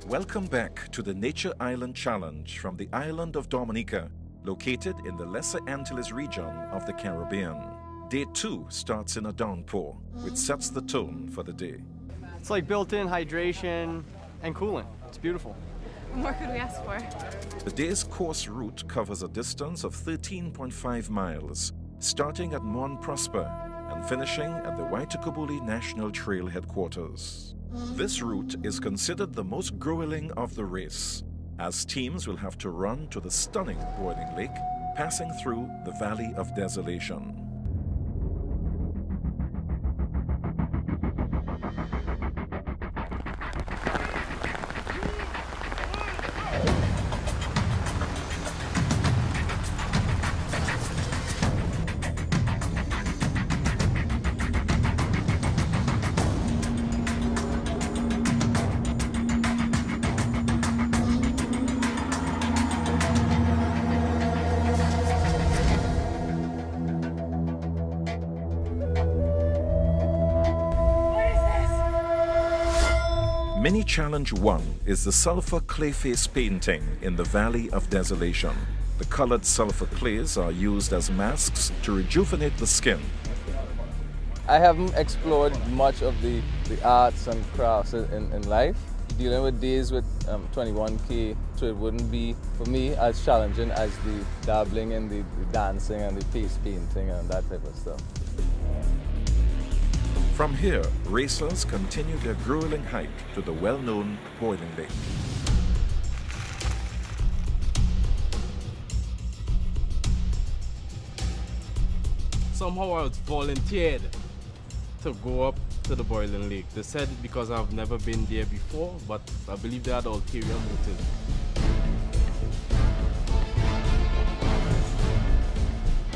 Welcome back to the Nature Island Challenge from the island of Dominica, located in the Lesser Antilles region of the Caribbean. Day 2 starts in a downpour, which sets the tone for the day. It's like built-in hydration and cooling. It's beautiful. What more could we ask for? The day's course route covers a distance of 13.5 miles, starting at Mount Prosper and finishing at the Waitukubuli National Trail headquarters. This route is considered the most grueling of the race, as teams will have to run to the stunning boiling lake, passing through the Valley of Desolation. Mini Challenge 1 is the sulfur clay face painting in the Valley of Desolation. The colored sulfur clays are used as masks to rejuvenate the skin. I haven't explored much of the arts and crafts in life. Dealing with days with 21K, so it wouldn't be, for me, as challenging as the dabbling in the dancing and the face painting and that type of stuff. From here, racers continue their grueling hike to the well-known boiling lake. Somehow I was volunteered to go up to the boiling lake. They said because I've never been there before, but I believe they had ulterior motive.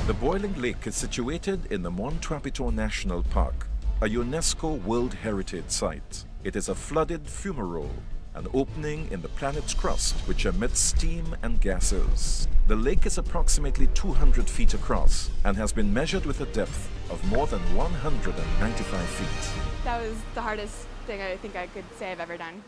The boiling lake is situated in the Mont Trapito National Park, a UNESCO World Heritage Site. It is a flooded fumarole, an opening in the planet's crust which emits steam and gases. The lake is approximately 200 feet across and has been measured with a depth of more than 195 feet. That was the hardest thing I think I could say I've ever done.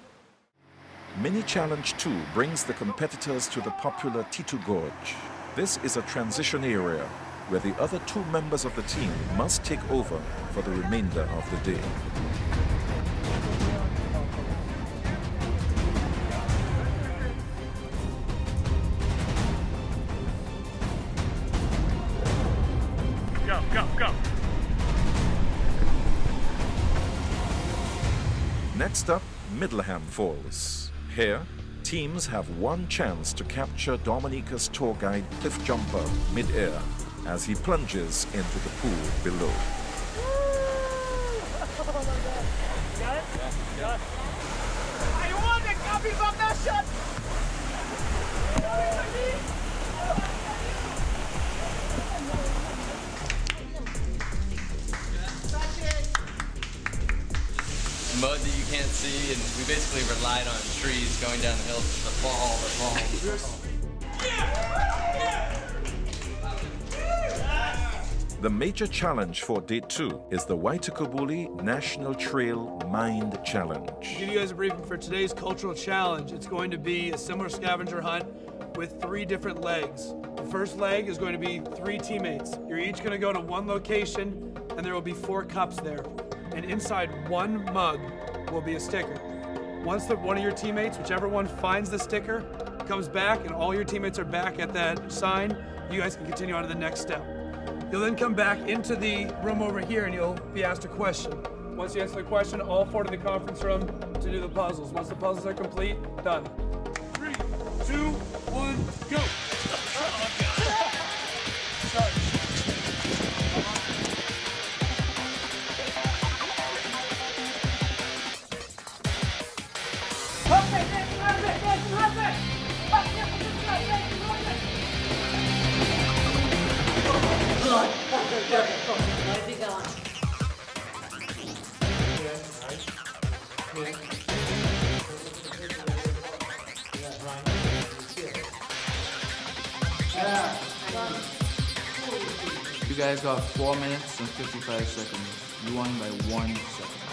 Mini Challenge 2 brings the competitors to the popular Titu Gorge. This is a transition area where the other 2 members of the team must take over for the remainder of the day. Go, go, go! Next up, Middleham Falls. Here, teams have one chance to capture Dominica's tour guide cliff jumper mid-air as he plunges into the pool below. Got it? Got it. I want the copies of that shot! Mud that you can't see, and we basically relied on trees going down the hill to fall. The major challenge for Day 2 is the Waitukubuli National Trail Mind Challenge. To give you guys a briefing for today's cultural challenge, it's going to be a similar scavenger hunt with 3 different legs. The first leg is going to be 3 teammates. You're each going to go to one location, and there will be 4 cups there. And inside one mug will be a sticker. Once one of your teammates, whichever one finds the sticker, comes back and all your teammates are back at that sign, you guys can continue on to the next step. You'll then come back into the room over here and you'll be asked a question. Once you answer the question, all 4 to the conference room to do the puzzles. Once the puzzles are complete, done. 3, 2, 1, go! You guys got 4 minutes and 55 seconds. You won by 1 second.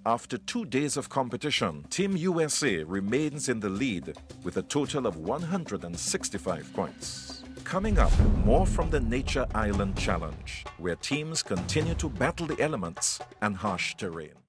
After 2 days of competition, Team USA remains in the lead with a total of 165 points. Coming up, more from the Nature Island Challenge, where teams continue to battle the elements and harsh terrain.